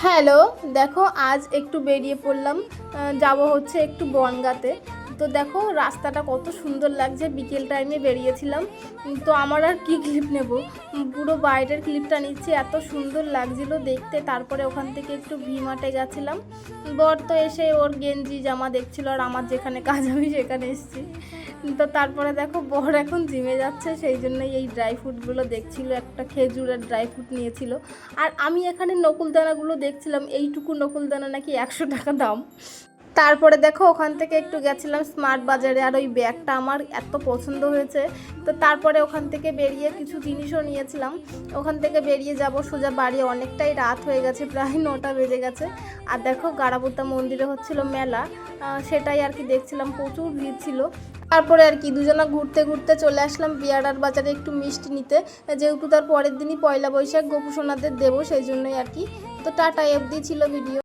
Hello, দেখো আজ একটু বেরিয়ে পড়লাম। যাব হচ্ছে একটু বনগাঁতে। তো দেখো রাস্তাটা কত সুন্দর লাগছে, বিকেল টাইমে বেরিয়েছিলাম। তো আমার আর কি ক্লিপ নেব, পুরো বাইরের ক্লিপটা নিচ্ছি, এত সুন্দর লাগছিল দেখতে। তারপরে ওখান থেকে একটু ভি-মার্টে গেছিলাম। বর তো এসে ওর গেঞ্জি জামা দেখছিল, আর আমার যেখানে কাজ আমি সেখানে এসেছি। তো তারপরে দেখো বর এখন জিমে যাচ্ছে, সেই জন্যই এই ড্রাই ফ্রুটগুলো দেখছিল, একটা খেজুরের ড্রাই ফ্রুট নিয়েছিল। আর আমি এখানে নকুলদানাগুলো দেখছিলাম, এইটুকু নকুলদানা নাকি 100 টাকা দাম। তারপরে দেখো ওখান থেকে একটু গেছিলাম স্মার্ট বাজারে, আর ওই ব্যাগটা আমার এত পছন্দ হয়েছে। তো তারপরে ওখান থেকে বেরিয়ে কিছু জিনিসও নিয়েছিলাম। ওখান থেকে বেরিয়ে যাব সোজা বাড়ি, অনেকটাই রাত হয়ে গেছে, প্রায় 9টা বেজে গেছে। আর দেখো গারাবুতা মন্দিরে হচ্ছিল মেলা, সেটাই আর কি দেখছিলাম, প্রচুর ভিড় ছিল। তারপরে আর কি দুজনা ঘুরতে ঘুরতে চলে আসলাম বিয়ারার বাজারে একটু মিষ্টি নিতে, যেহেতু তার পরের দিনই পয়লা বৈশাখ, গোপু সোনাদের দেবো, সেই জন্যই আর কি। তো টাটা, অবধি ছিল ভিডিও।